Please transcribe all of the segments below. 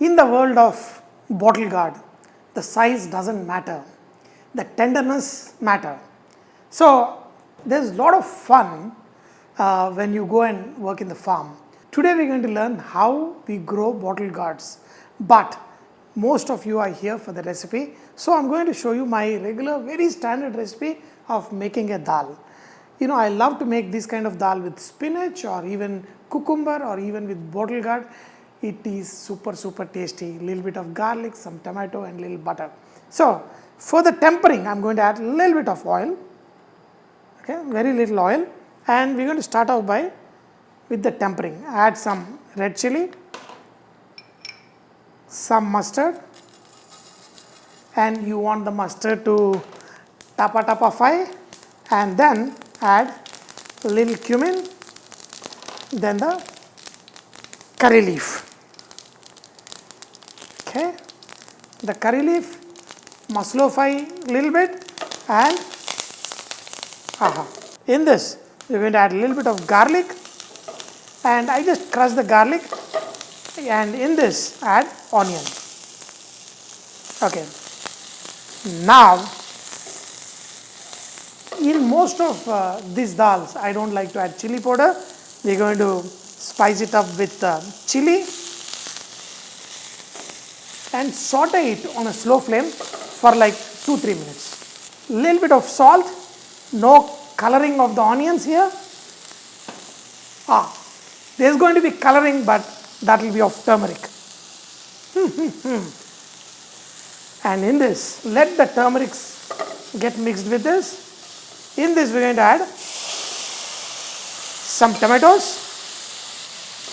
In the world of bottle gourd, the size doesn't matter, the tenderness matter. So there's a lot of fun when you go and work in the farm. Today we're going to learn how we grow bottle gourds, but most of you are here for the recipe. So I'm going to show you my regular, very standard recipe of making a dal. You know, I love to make this kind of dal with spinach or even cucumber or even with bottle gourd. It is super tasty. Little bit of garlic, some tomato and little butter. So for the tempering, I'm going to add a little bit of oil. Okay, very little oil, and we're going to start off with the tempering. Add some red chilli, some mustard, and you want the mustard to tapa-fry, and then add a little cumin, then the curry leaf. Okay, the curry leaf must slow-fry a little bit, and in this we're going to add a little bit of garlic, and I just crush the garlic, and in this add onion. Okay, now in most of these dals I don't like to add chili powder. We're going to spice it up with chili and saute it on a slow flame for like 2-3 minutes. Little bit of salt, no coloring of the onions here. There's going to be coloring, but that will be of turmeric. And in this, let the turmeric get mixed with this. In this, we're going to add some tomatoes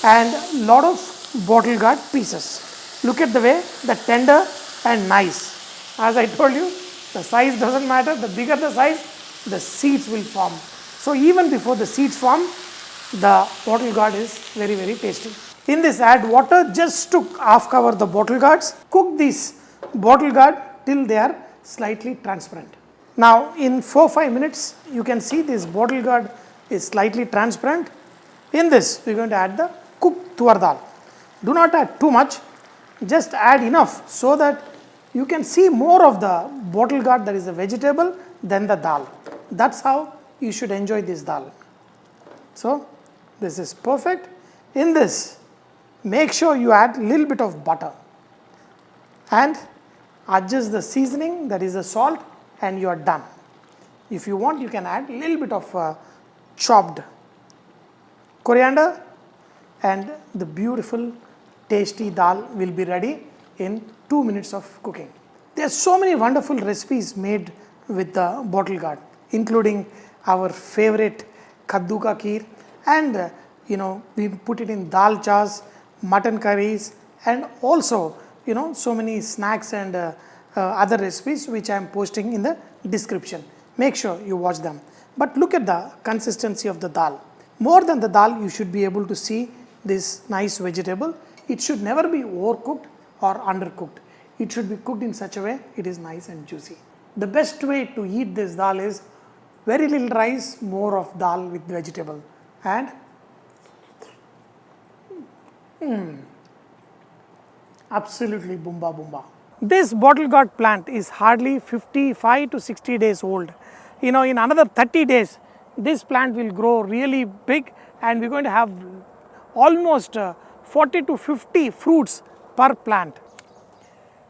and a lot of bottle gourd pieces. Look at the way, the tender and nice. As I told you, the size doesn't matter. The bigger the size, the seeds will form. So even before the seeds form, the bottle gourd is very tasty. In this, add water just to half cover the bottle gourds. Cook these bottle gourd till they are slightly transparent. Now in 4-5 minutes, you can see this bottle gourd is slightly transparent. In this, we are going to add the cooked Toor dal. Do not add too much, just add enough so that you can see more of the bottle gourd, that is a vegetable, than the dal. That's how you should enjoy this dal. So this is perfect. In this, make sure you add a little bit of butter and adjust the seasoning, that is the salt, and you are done. If you want, you can add a little bit of chopped coriander, and the beautiful tasty dal will be ready in 2 minutes of cooking. There are so many wonderful recipes made with the bottle gourd, including our favorite kaddu ka kheer, and we put it in dal chas, mutton curries, and also so many snacks and other recipes which I am posting in the description. Make sure you watch them. But look at the consistency of the dal. More than the dal, you should be able to see this nice vegetable. It should never be overcooked or undercooked. It should be cooked in such a way it is nice and juicy. The best way to eat this dal is very little rice, more of dal with vegetable, and absolutely boomba. This bottle gourd plant is hardly 55 to 60 days old. In another 30 days, this plant will grow really big, and we're going to have almost 40 to 50 fruits per plant.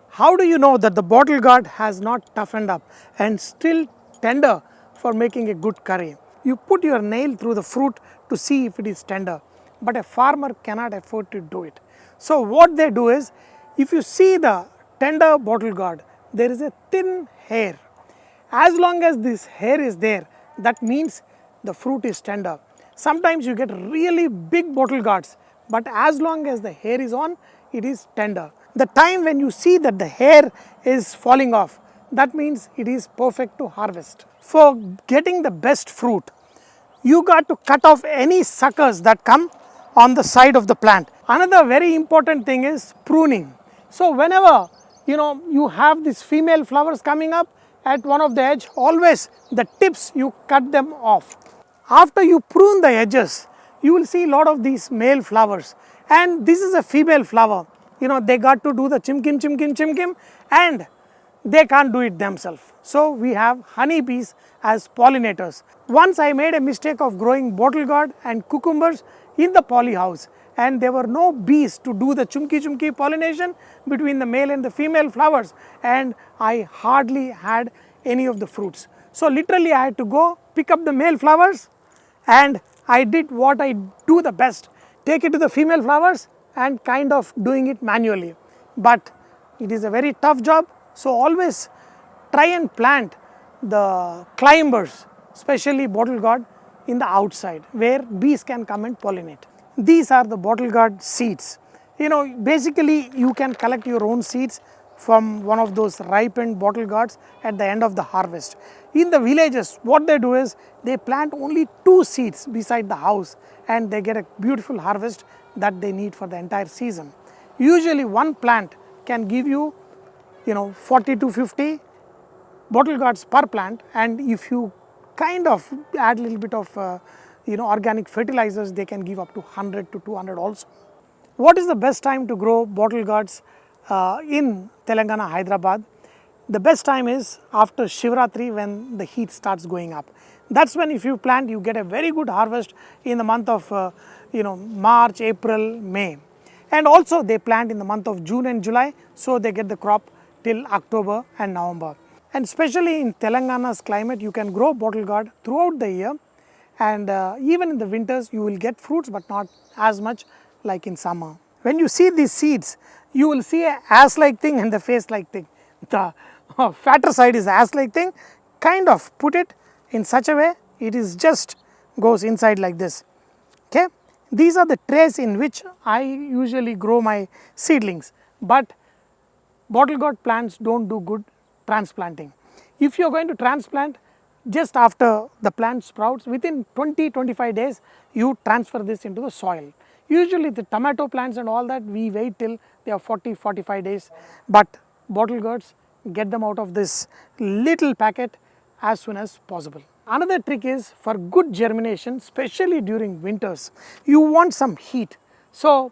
How do you know that the bottle gourd has not toughened up and still tender for making a good curry? You put your nail through the fruit to see if it is tender, but a farmer cannot afford to do it. So what they do is, if you see the tender bottle gourd, there is a thin hair. As long as this hair is there, that means the fruit is tender. Sometimes you get really big bottle gourds, but as long as the hair is on, it is tender. The time when you see that the hair is falling off, that means it is perfect to harvest. For getting the best fruit, you got to cut off any suckers that come on the side of the plant. Another very important thing is pruning. So whenever you have these female flowers coming up at one of the edge, always the tips you cut them off. After you prune the edges, you will see a lot of these male flowers, and this is a female flower. they got to do the chimkim, and they can't do it themselves. So we have honeybees as pollinators. Once I made a mistake of growing bottle gourd and cucumbers in the poly house, and there were no bees to do the chumki pollination between the male and the female flowers, and I hardly had any of the fruits. So literally I had to go pick up the male flowers, and I did what I do the best, take it to the female flowers and kind of doing it manually. But it is a very tough job, so always try and plant the climbers, especially bottle gourd, in the outside where bees can come and pollinate. These are the bottle gourd seeds. Basically you can collect your own seeds from one of those ripened bottle gourds at the end of the harvest. In the villages, what they do is they plant only 2 seeds beside the house, and they get a beautiful harvest that they need for the entire season. Usually one plant can give you 40 to 50 bottle gourds per plant, and if you kind of add a little bit of organic fertilizers, they can give up to 100 to 200 also. What is the best time to grow bottle gourds in Telangana, Hyderabad? The best time is after Shivratri, when the heat starts going up. That's when if you plant, you get a very good harvest in the month of March, April, May. And also they plant in the month of June and July, so they get the crop till October and November. And especially in Telangana's climate, you can grow bottle gourd throughout the year, and even in the winters you will get fruits, but not as much like in summer. When you see these seeds, you will see a ass-like thing and the face-like thing. The fatter side is ass-like thing. Kind of put it in such a way, it is just goes inside like this. Okay, these are the trays in which I usually grow my seedlings, but bottle gourd plants don't do good transplanting. If you are going to transplant, just after the plant sprouts, within 20-25 days, you transfer this into the soil. Usually the tomato plants and all that, we wait till they are 40-45 days, but bottle gourds, get them out of this little packet as soon as possible. Another trick is for good germination, especially during winters, you want some heat. So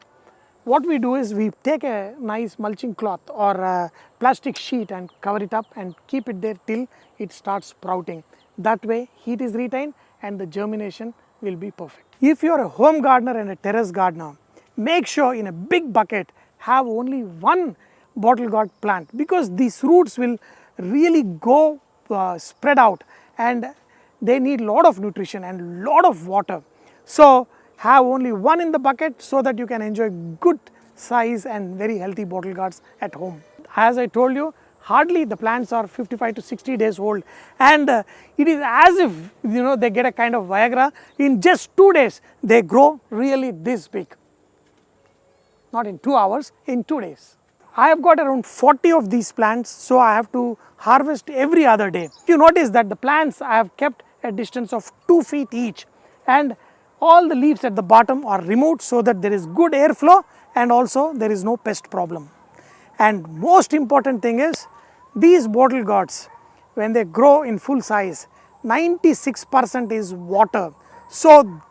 what we do is we take a nice mulching cloth or a plastic sheet and cover it up and keep it there till it starts sprouting. That way heat is retained and the germination will be perfect. If you are a home gardener and a terrace gardener, make sure in a big bucket have only one bottle gourd plant, because these roots will really go spread out and they need lot of nutrition and lot of water. So have only one in the bucket so that you can enjoy good size and very healthy bottle gourds at home. As I told you, hardly the plants are 55 to 60 days old, and it is as if they get a kind of Viagra. In just 2 days they grow really this big. Not in 2 hours, in 2 days. I have got around 40 of these plants, so I have to harvest every other day. You notice that the plants I have kept a distance of 2 feet each, and all the leaves at the bottom are removed so that there is good airflow and also there is no pest problem. And most important thing is, these bottle gourds, when they grow in full size, 96% is water. So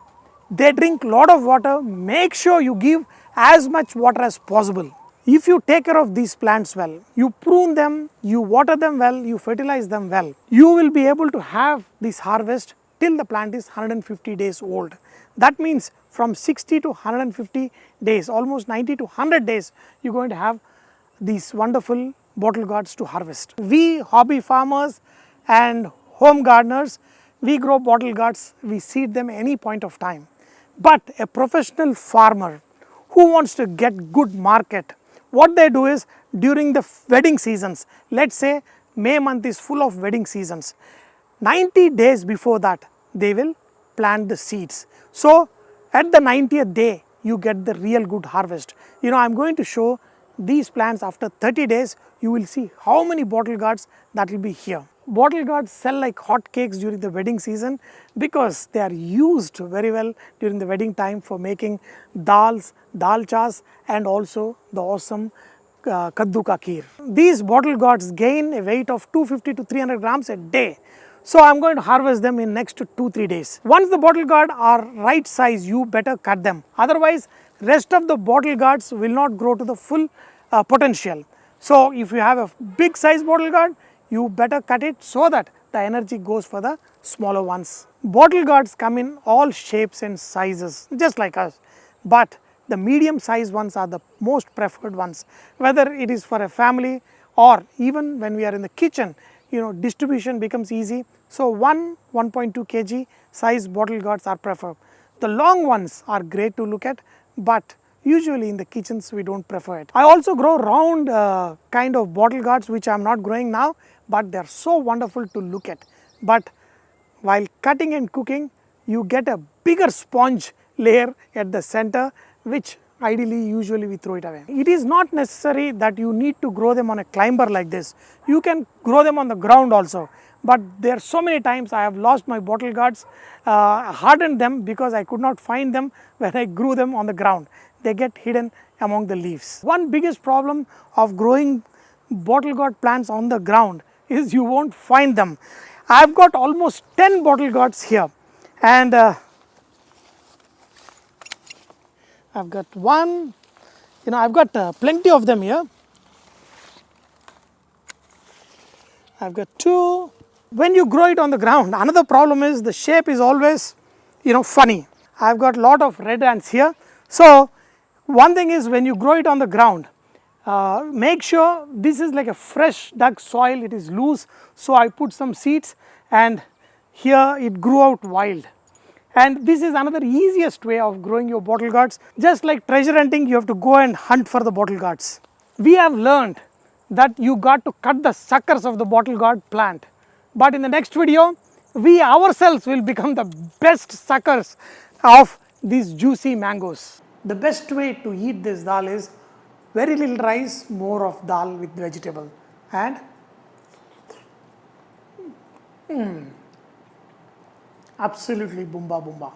they drink lot of water. Make sure you give as much water as possible. If you take care of these plants well, you prune them, you water them well, you fertilize them well, you will be able to have this harvest till the plant is 150 days old. That means from 60 to 150 days, almost 90 to 100 days, you are going to have these wonderful bottle gourds to harvest. We hobby farmers and home gardeners, we grow bottle gourds, we seed them any point of time. But a professional farmer who wants to get good market, what they do is during the wedding seasons, let's say May month is full of wedding seasons, 90 days before that they will plant the seeds. So at the 90th day you get the real good harvest. I am going to show these plants after 30 days, you will see how many bottle gourds that will be here. Bottle gourds sell like hot cakes during the wedding season because they are used very well during the wedding time for making dals, dal chas, and also the awesome kaddu ka kheer. These bottle gourds gain a weight of 250 to 300 grams a day. So I am going to harvest them in next 2-3 days. Once the bottle gourd are right size, you better cut them. Otherwise, rest of the bottle gourds will not grow to the full potential. So if you have a big size bottle gourd, you better cut it so that the energy goes for the smaller ones. Bottle gourds come in all shapes and sizes, just like us, but the medium size ones are the most preferred ones, whether it is for a family or even when we are in the kitchen, distribution becomes easy. So 1.2 kg size bottle gourds are preferred. The long ones are great to look at, but usually in the kitchens we don't prefer it. I also grow round kind of bottle gourds which I am not growing now, but they are so wonderful to look at. But while cutting and cooking, you get a bigger sponge layer at the center, which ideally usually we throw it away. It is not necessary that you need to grow them on a climber like this. You can grow them on the ground also. But there are so many times I have lost my bottle gourds, hardened them because I could not find them when I grew them on the ground. They get hidden among the leaves. One biggest problem of growing bottle gourd plants on the ground is you won't find them. I've got almost 10 bottle gourds here, and I've got one, I've got plenty of them here. I've got two. When you grow it on the ground, another problem is the shape is always, funny. I've got a lot of red ants here. So one thing is, when you grow it on the ground, make sure this is like a fresh dug soil, it is loose. So I put some seeds and here it grew out wild. And this is another easiest way of growing your bottle gourds. Just like treasure hunting, you have to go and hunt for the bottle gourds. We have learned that you got to cut the suckers of the bottle gourd plant. But in the next video, we ourselves will become the best suckers of these juicy mangoes. The best way to eat this dal is very little rice, more of dal with vegetable, and absolutely boomba boomba.